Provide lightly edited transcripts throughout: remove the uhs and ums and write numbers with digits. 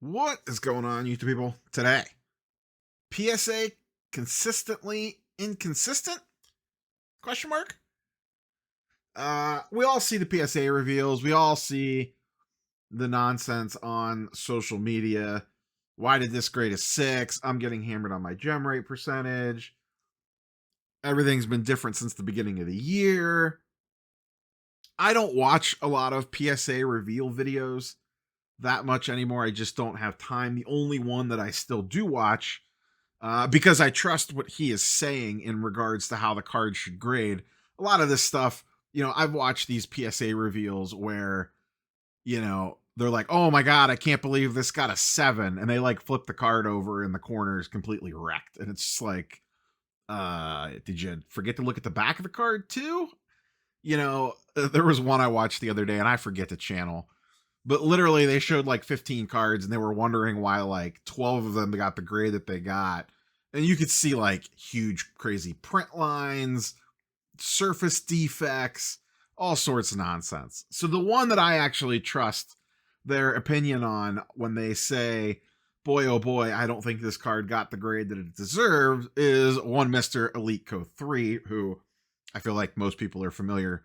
What is going on, YouTube people? Today, PSA consistently inconsistent? Question mark. We all see the PSA reveals. We all see the nonsense on social media. Why did this grade a 6? I'm getting hammered on my gem rate percentage. Everything's been different since the beginning of the year. I don't watch a lot of PSA reveal videos that much anymore. I just don't have time. The only one that I still do watch, because I trust what he is saying in regards to how the card should grade. A lot of this stuff, I've watched these PSA reveals where, they're like, oh my God, I can't believe this got a 7. And they like flip the card over and the corner is completely wrecked. And it's just like, did you forget to look at the back of the card too? There was one I watched the other day and I forget the channel, but literally they showed like 15 cards and they were wondering why like 12 of them got the grade that they got. And you could see like huge, crazy print lines, surface defects, all sorts of nonsense. So the one that I actually trust their opinion on when they say, boy, oh boy, I don't think this card got the grade that it deserves, is one Mr. Elite Co. 3, who I feel like most people are familiar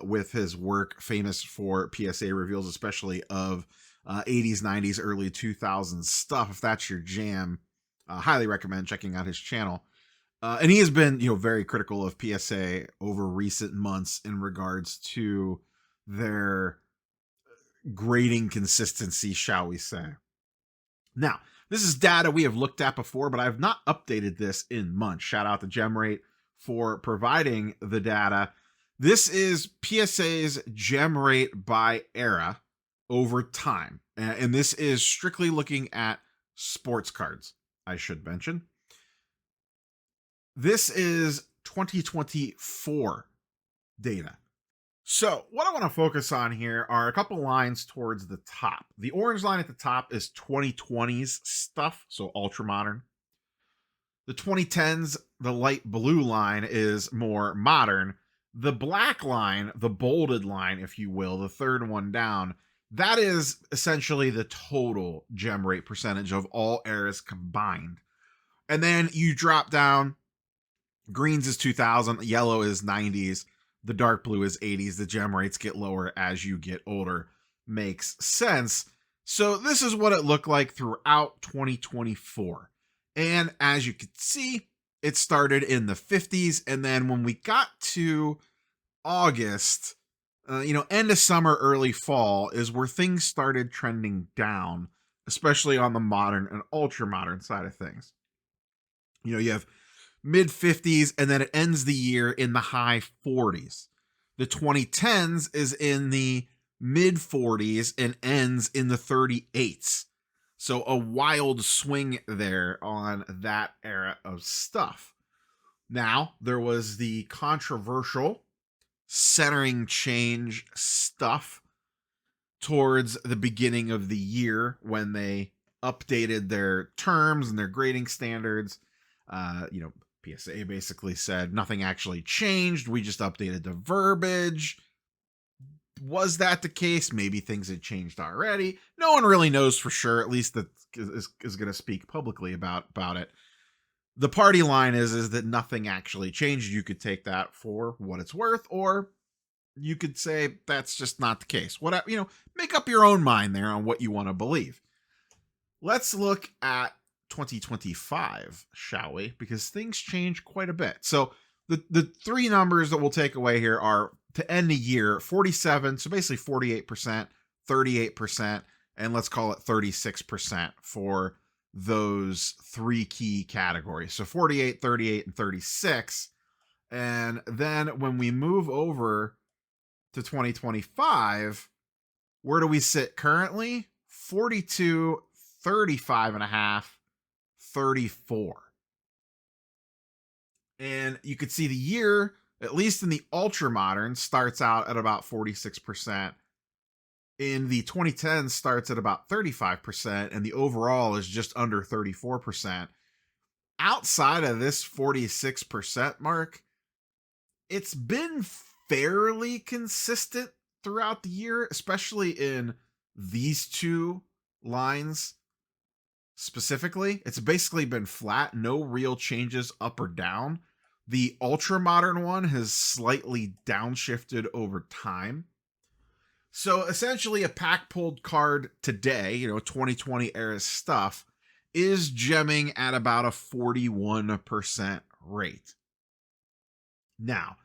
with his work, famous for PSA reveals, especially of 80s, 90s, early 2000s stuff. If that's your jam, highly recommend checking out his channel. And he has been, very critical of PSA over recent months in regards to their grading consistency, shall we say. Now, this is data we have looked at before, but I have not updated this in months. Shout out to GemRate for providing the data. This is PSA's gem rate by era over time. And this is strictly looking at sports cards, I should mention. This is 2024 data. So what I want to focus on here are a couple lines towards the top. The orange line at the top is 2020s stuff, so ultra modern. The 2010s, the light blue line, is more modern. The black line, the bolded line, if you will, the third one down, that is essentially the total gem rate percentage of all eras combined. And then you drop down, greens is 2000, yellow is 90s, the dark blue is 80s. The gem rates get lower as you get older. Makes sense. So this is what it looked like throughout 2024. And as you can see, it started in the 50s. And then when we got to August, end of summer, early fall is where things started trending down, especially on the modern and ultra modern side of things. You have mid 50s, and then it ends the year in the high 40s. The 2010s is in the mid 40s and ends in the 38s. So a wild swing there on that era of stuff. Now, there was the controversial centering change stuff towards the beginning of the year when they updated their terms and their grading standards. PSA basically said nothing actually changed. We just updated the verbiage. Was that the case? Maybe things had changed already. No one really knows for sure, at least that is going to speak publicly about it. The party line is that nothing actually changed. You could take that for what it's worth, or you could say that's just not the case. Make up your own mind there on what you want to believe. Let's look at 2025, shall we? Because things change quite a bit. So the three numbers that we'll take away here are to end the year 47, so basically 48%, 38%, and let's call it 36% for those three key categories. So 48, 38, and 36. And then when we move over to 2025, where do we sit currently? 42, 35.5, 34. And you could see the year, at least in the ultra modern, starts out at about 46%. In the 2010s starts at about 35%, and the overall is just under 34%. Outside of this 46% mark, it's been fairly consistent throughout the year, especially in these two lines specifically, it's basically been flat, no real changes up or down. The ultra modern one has slightly downshifted over time. So essentially, a pack pulled card today, 2020 era stuff, is gemming at about a 41% rate. Now,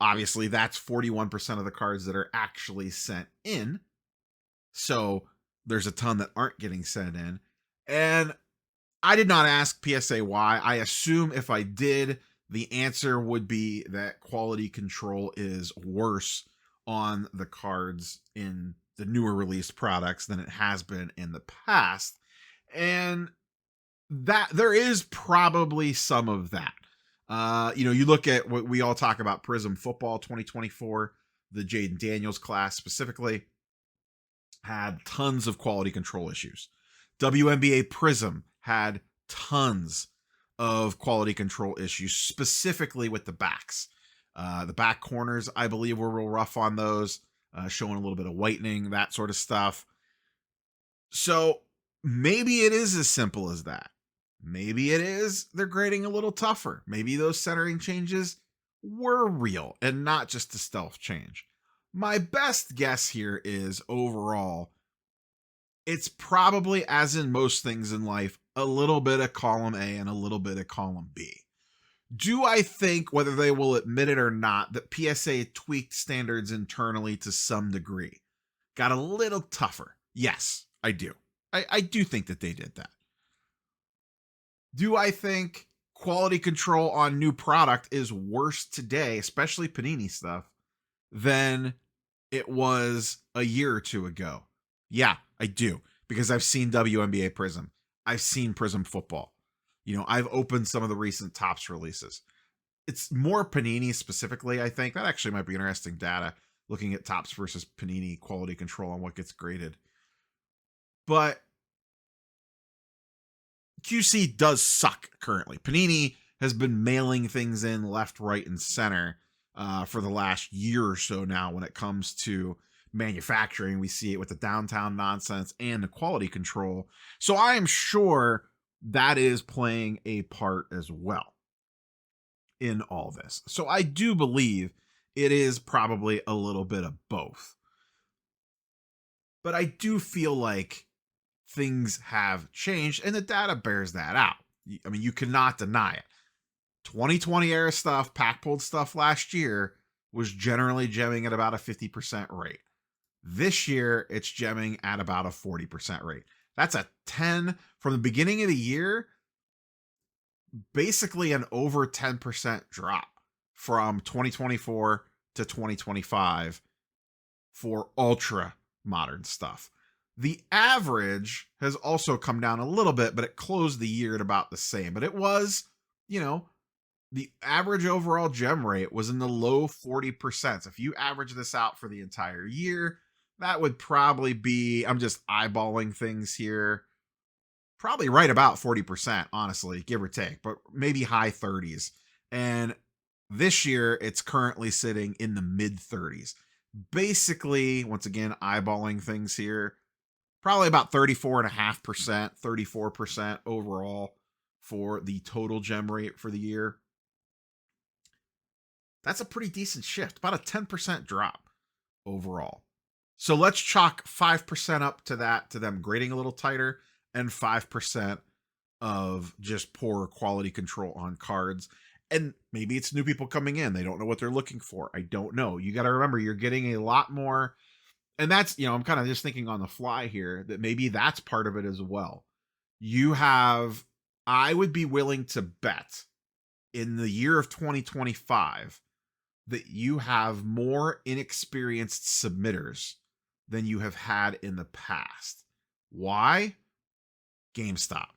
obviously, that's 41% of the cards that are actually sent in. So there's a ton that aren't getting sent in. And I did not ask PSA why. I assume if I did, the answer would be that quality control is worse on the cards in the newer released products than it has been in the past. And that there is probably some of that. You look at what we all talk about, Prism Football 2024, the Jaden Daniels class specifically had tons of quality control issues. WNBA Prism had tons of quality control issues, specifically with the backs. The back corners, I believe, were real rough on those, showing a little bit of whitening, that sort of stuff. So maybe it is as simple as that. Maybe it is they're grading a little tougher. Maybe those centering changes were real and not just a stealth change. My best guess here is overall, it's probably, as in most things in life, a little bit of column A and a little bit of column B. Do I think, whether they will admit it or not, that PSA tweaked standards internally to some degree? Got a little tougher. Yes, I do. I do think that they did that. Do I think quality control on new product is worse today, especially Panini stuff, than it was a year or two ago? Yeah, I do, because I've seen WNBA Prism. I've seen Prism Football. I've opened some of the recent Topps releases. It's more Panini specifically, I think. That actually might be interesting data, looking at Topps versus Panini quality control on what gets graded. But QC does suck currently. Panini has been mailing things in left, right, and center for the last year or so now when it comes to manufacturing. We see it with the downtown nonsense and the quality control. So I am sure that is playing a part as well in all this. So I do believe it is probably a little bit of both. But I do feel like things have changed, and the data bears that out. I mean, you cannot deny it. 2020 era stuff, pack pulled stuff last year was generally gemming at about a 50% rate. This year, it's gemming at about a 40% rate. That's a 10 from the beginning of the year, basically an over 10% drop from 2024 to 2025 for ultra modern stuff. The average has also come down a little bit, but it closed the year at about the same. But it was, the average overall gem rate was in the low 40%. If you average this out for the entire year, that would probably be, I'm just eyeballing things here, probably right about 40%, honestly, give or take, but maybe high 30s. And this year, it's currently sitting in the mid 30s. Basically, once again, eyeballing things here, probably about 34.5%, 34% overall for the total gem rate for the year. That's a pretty decent shift, about a 10% drop overall. So let's chalk 5% up to that, to them grading a little tighter, and 5% of just poor quality control on cards. And maybe it's new people coming in. They don't know what they're looking for. I don't know. You got to remember, you're getting a lot more. And that's, I'm kind of just thinking on the fly here that maybe that's part of it as well. I would be willing to bet in the year of 2025 that you have more inexperienced submitters than you have had in the past. Why? GameStop.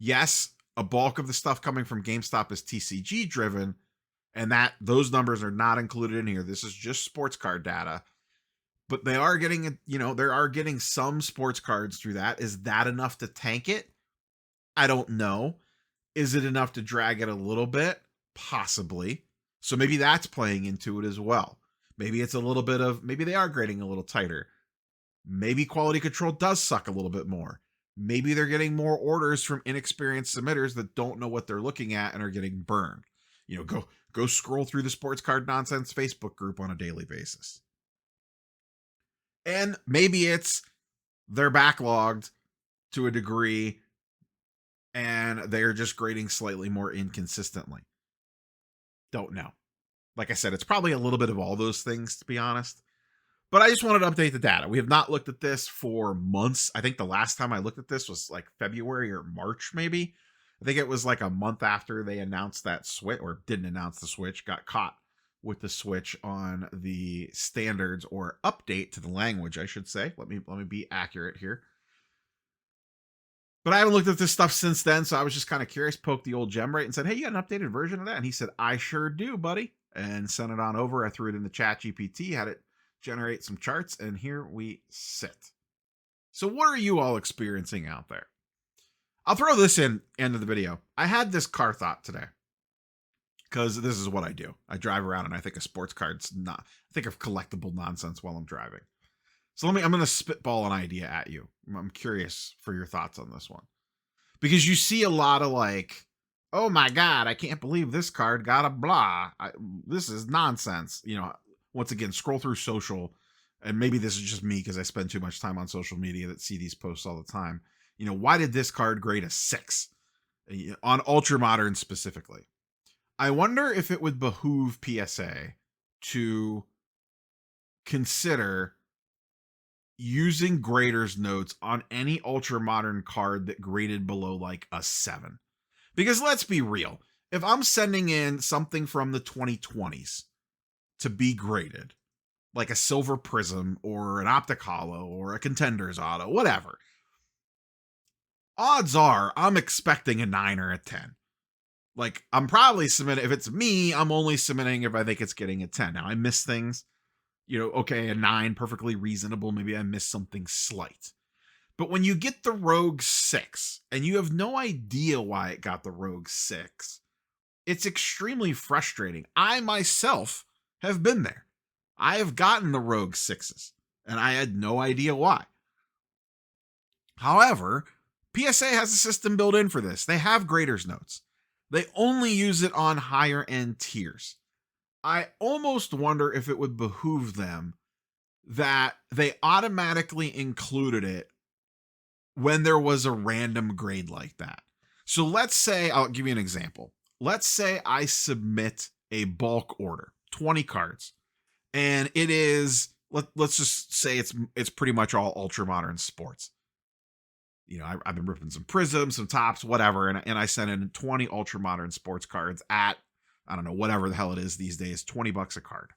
Yes, a bulk of the stuff coming from GameStop is TCG driven, and those numbers are not included in here. This is just sports card data. But they are getting, there are getting some sports cards through that. Is that enough to tank it? I don't know. Is it enough to drag it a little bit? Possibly. So maybe that's playing into it as well. Maybe it's a little bit of, maybe they are grading a little tighter. Maybe quality control does suck a little bit more. Maybe they're getting more orders from inexperienced submitters that don't know what they're looking at and are getting burned. Go scroll through the sports card nonsense Facebook group on a daily basis. And maybe it's they're backlogged to a degree and they're just grading slightly more inconsistently. Don't know. Like I said, it's probably a little bit of all those things, to be honest. But I just wanted to update the data. We have not looked at this for months. I think the last time I looked at this was like February or March, maybe. I think it was like a month after they announced that switch, or didn't announce the switch, got caught with the switch on the standards, or update to the language, I should say. Let me be accurate here. But I haven't looked at this stuff since then, so I was just kind of curious, poked the old Gemrate and said, hey, you got an updated version of that? And he said, I sure do, buddy. And sent it on over. I threw it in the chat GPT, had it generate some charts, and here we sit. So what are you all experiencing out there? I'll throw this in end of the video. I had this car thought today, because this is what I do. I drive around and I think of sports cards, I think of collectible nonsense while I'm driving. So I'm going to spitball an idea at you. I'm curious for your thoughts on this one. Because you see a lot of like, oh my God, I can't believe this card got a blah. This is nonsense. Once again, scroll through social, and maybe this is just me because I spend too much time on social media that see these posts all the time. Why did this card grade a 6? On Ultra Modern specifically. I wonder if it would behoove PSA to consider using graders notes on any Ultra Modern card that graded below like a 7. Because let's be real, if I'm sending in something from the 2020s to be graded, like a Silver Prism or an Optic Hollow or a Contenders Auto, whatever, odds are I'm expecting a 9 or a 10. Like, I'm probably submitting, if it's me, I'm only submitting if I think it's getting a 10. Now, I miss things. Okay, a 9, perfectly reasonable. Maybe I missed something slight. But when you get the Rogue 6, and you have no idea why it got the Rogue 6, it's extremely frustrating. I myself have been there. I have gotten the Rogue 6s, and I had no idea why. However, PSA has a system built in for this. They have graders notes. They only use it on higher end tiers. I almost wonder if it would behoove them that they automatically included it when there was a random grade like that. So let's say, I'll give you an example. Let's say I submit a bulk order, 20 cards, and it is, let's just say it's pretty much all Ultra Modern sports. I've been ripping some Prisms, some Tops, whatever, and I sent in 20 Ultra Modern sports cards at, I don't know, whatever the hell it is these days, $20 a card.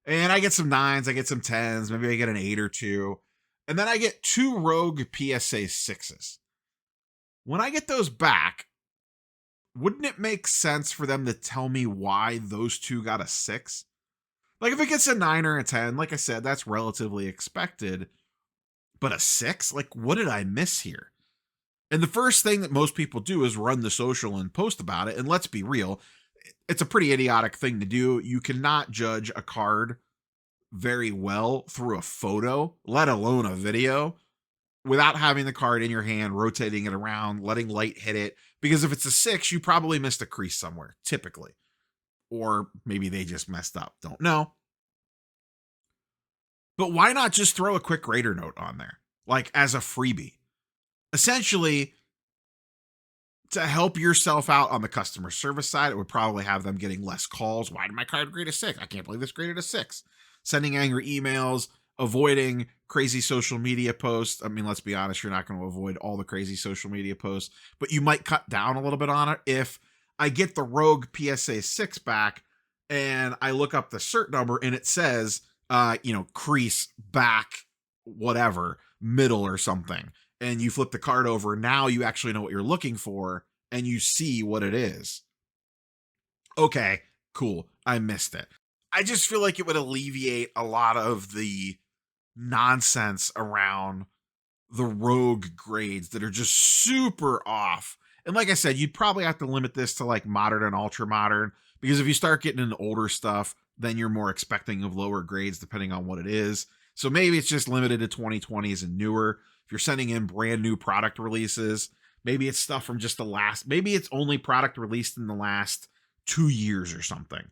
And I get some 9s, I get some 10s, maybe I get an 8 or 2. And then I get 2 Rogue PSA 6s. When I get those back, wouldn't it make sense for them to tell me why those 2 got a 6? Like, if it gets a 9 or a 10, like I said, that's relatively expected. But a 6? Like, what did I miss here? And the first thing that most people do is run the social and post about it. And let's be real, it's a pretty idiotic thing to do. You cannot judge a card very well through a photo, let alone a video, without having the card in your hand, rotating it around, letting light hit it. Because if it's a 6, you probably missed a crease somewhere, typically. Or maybe they just messed up. Don't know. But why not just throw a quick grader note on there, like as a freebie? Essentially, to help yourself out on the customer service side, it would probably have them getting less calls. Why did my card grade a 6? I can't believe this graded a 6. Sending angry emails, avoiding crazy social media posts. I mean, let's be honest, you're not going to avoid all the crazy social media posts, but you might cut down a little bit on it. If I get the Rogue PSA 6 back and I look up the cert number and it says, crease, back, whatever, middle or something, and you flip the card over, now you actually know what you're looking for and you see what it is. Okay, cool. I missed it. I just feel like it would alleviate a lot of the nonsense around the Rogue grades that are just super off. And like I said, you'd probably have to limit this to like Modern and Ultra Modern, because if you start getting into older stuff, then you're more expecting of lower grades depending on what it is. So maybe it's just limited to 2020s and newer. If if you're sending in brand new product releases, maybe it's stuff from just the last, maybe it's only product released in the last 2 years or something.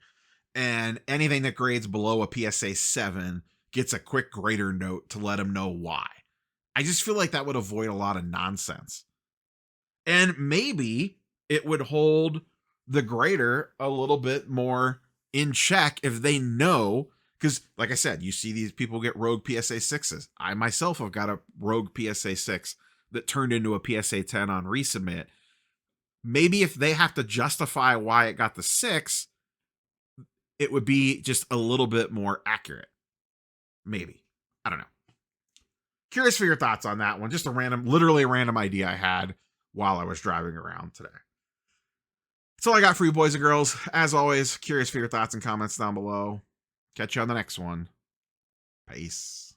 And anything that grades below a PSA 7 gets a quick grader note to let them know why. I just feel like that would avoid a lot of nonsense. And maybe it would hold the grader a little bit more in check if they know, because like I said, you see these people get rogue PSA 6s. I myself have got a rogue PSA 6 that turned into a PSA 10 on resubmit. Maybe if they have to justify why it got the 6, it would be just a little bit more accurate. Maybe. I don't know. Curious for your thoughts on that one. Just literally a random idea I had while I was driving around today. That's all I got for you, boys and girls. As always, curious for your thoughts and comments down below. Catch you on the next one. Peace.